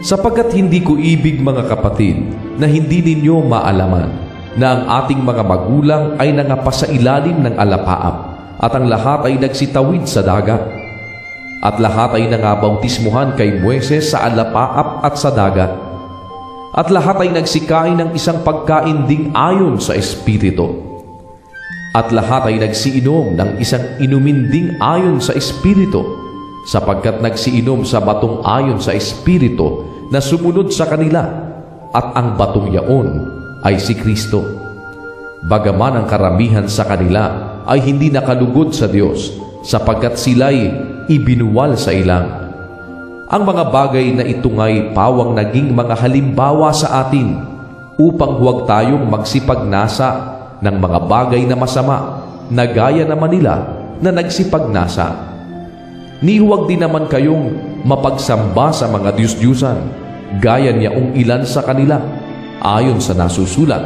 Sapagkat hindi ko ibig, mga kapatid, na hindi ninyo maalaman na ang ating mga magulang ay nangapa sa ilalim ng alapaap, at ang lahat ay nagsitawid sa dagat. At lahat ay nangabautismuhan kay Moises sa alapaap at sa dagat. At lahat ay nagsikain ng isang pagkain ding ayon sa Espiritu. At lahat ay nagsiinom ng isang inumin ding ayon sa Espiritu, sapagkat nagsiinom sa batong ayon sa Espiritu na sumunod sa kanila, at ang batong yaon ay si Kristo. Bagaman ang karamihan sa kanila ay hindi nakalugod sa Diyos, sapagkat sila'y ibinuwal sa ilang. Ang mga bagay na ito nga'y pawang naging mga halimbawa sa atin, upang huwag tayong magsipagnasa ng mga bagay na masama, na gaya naman nila na nagsipagnasa. Ni huwag din naman kayong mapagsamba sa mga Diyos-Diyusan, gaya niyaong ilan sa kanila, ayon sa nasusulat,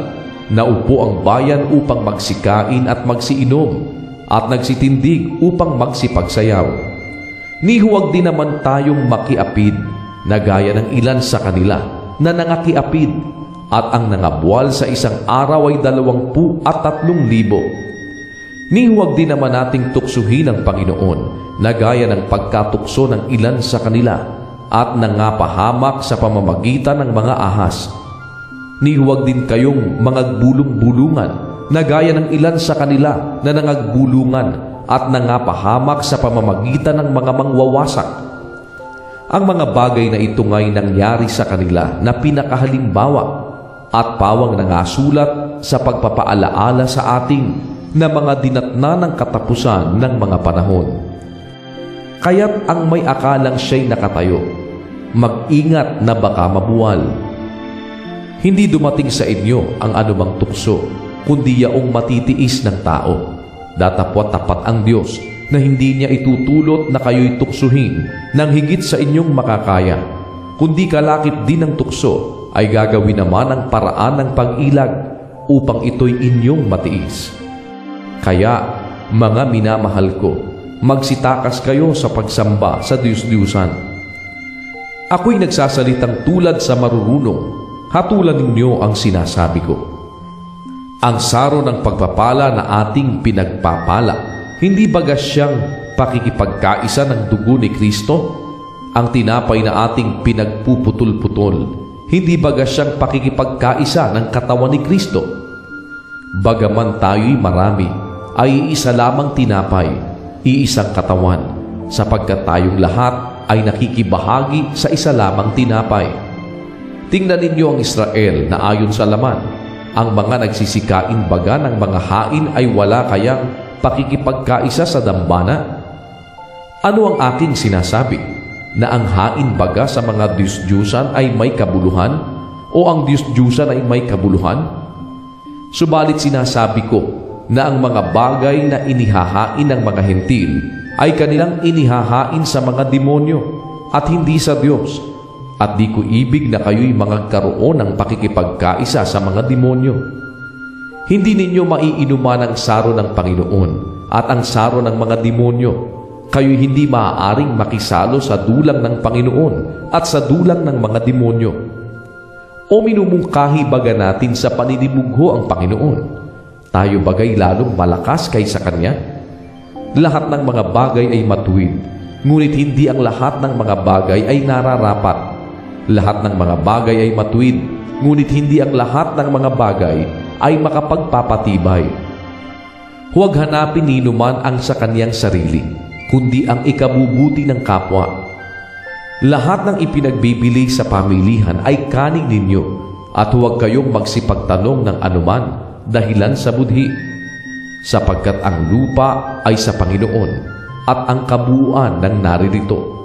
na upo ang bayan upang magsikain at magsiinom, at nagsitindig upang magsipagsayaw. Ni huwag din naman tayong makiapid, na gaya ng ilan sa kanila, na nangakiapid, at ang nangabuwal sa isang araw ay 23,000. Ni huwag din naman nating tuksuhin ang Panginoon, na gaya ng pagkatukso ng ilan sa kanila, at nangapahamak sa pamamagitan ng mga ahas. Ni huwag din kayong mangagbulong-bulungan, na gaya ng ilan sa kanila na nangagbulungan at nangapahamak sa pamamagitan ng mga mangwawasak. Ang mga bagay na ito nga'y nangyari sa kanila na pinakahalimbawa, at pawang nangasulat sa pagpapaalaala sa ating na mga dinatna ng katapusan ng mga panahon. Kaya't ang may akalang siya'y nakatayo, mag-ingat na baka mabuwal. Hindi dumating sa inyo ang anumang tukso, kundi yaong matitiis ng tao. Datapwat tapat ang Diyos na hindi niya itutulot na kayo'y tuksuhin ng higit sa inyong makakaya, kundi kalakip din ng tukso ay gagawin naman ang paraan ng pag-ilag upang ito'y inyong matiis. Kaya, mga minamahal ko, magsitakas kayo sa pagsamba sa Diyos-Diyusan. Ako'y nagsasalitang tulad sa marurunong, hatulan ninyo ang sinasabi ko. Ang saro ng pagpapala na ating pinagpapala, hindi baga siyang pakikipagkaisa ng dugo ni Kristo? Ang tinapay na ating pinagpuputol-putol, hindi baga siyang pakikipagkaisa ng katawan ni Kristo? Bagaman tayo'y marami, ay iisa lamang tinapay, iisang katawan, sapagkat tayong lahat ay nakikibahagi sa isa lamang tinapay. Tingnan ninyo ang Israel na ayon sa laman, ang mga nagsisikain baga ng mga hain ay wala kayang pakikipagkaisa sa dambana? Ano ang aking sinasabi? Na ang hain baga sa mga Diyos-Diyusan ay may kabuluhan, o ang Diyos-Diyusan ay may kabuluhan? Subalit sinasabi ko na ang mga bagay na inihahain ng mga hentil ay kanilang inihahain sa mga demonyo at hindi sa Diyos, at di ko ibig na kayo'y magkaroon ng pakikipagkaisa sa mga demonyo. Hindi ninyo maiinuman ang saro ng Panginoon at ang saro ng mga demonyo. Kayo'y hindi maaaring makisalo sa dulang ng Panginoon at sa dulang ng mga demonyo. O minumungkahi baga natin sa paninibugho ang Panginoon? Tayo bagay lalong malakas kaysa Kanya? Lahat ng mga bagay ay matuwid, ngunit hindi ang lahat ng mga bagay ay nararapat. Lahat ng mga bagay ay matuwid, ngunit hindi ang lahat ng mga bagay ay makapagpapatibay. Huwag hanapin ni numan ang sa kaniyang sarili, kundi ang ikabubuti ng kapwa. Lahat ng ipinagbibili sa pamilihan ay kanin ninyo, at huwag kayong magsipagtanong ng anuman dahilan sa budhi, sapagkat ang lupa ay sa Panginoon at ang kabuuan ng naririto.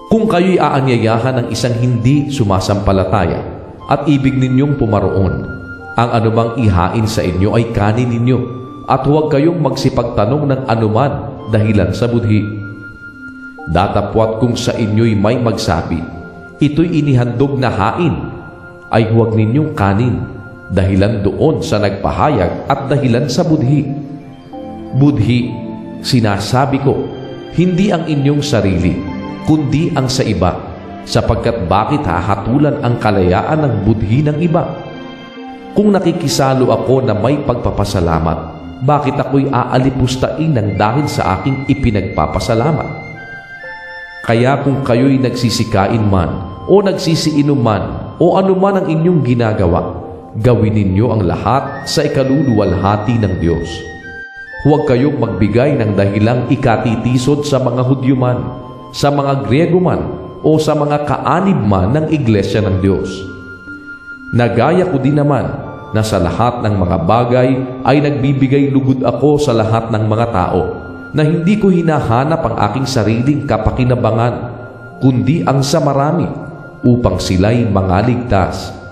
Kung kayo'y aanyayahan ng isang hindi sumasampalataya at ibig ninyong pumaroon, ang anumang ihain sa inyo ay kanin ninyo, at huwag kayong magsipagtanong ng anuman dahilan sa budhi. Datapwat kung sa inyo'y may magsabi, ito'y inihandog na hain, ay huwag ninyong kanin, dahilan doon sa nagpahayag at dahilan sa budhi. Budhi, sinasabi ko, hindi ang inyong sarili, kundi ang sa iba, sapagkat bakit hahatulan ang kalayaan ng budhi ng iba? Kung nakikisalo ako na may pagpapasalamat, bakit ako'y aalipustain ng dahil sa aking ipinagpapasalamat? Kaya kung kayo'y nagsisikain man o nagsisiinom man o anuman ang inyong ginagawa, gawin ninyo ang lahat sa ikaluluwalhati ng Diyos. Huwag kayong magbigay ng dahilang ikatitisod sa mga Hudyo man, sa mga Griego man, o sa mga kaanib man ng Iglesia ng Diyos. Nagaya ko din naman na sa lahat ng mga bagay ay nagbibigay lugod ako sa lahat ng mga tao, na hindi ko hinahanap ang aking sariling kapakinabangan, kundi ang sa marami, upang sila'y mangaligtas.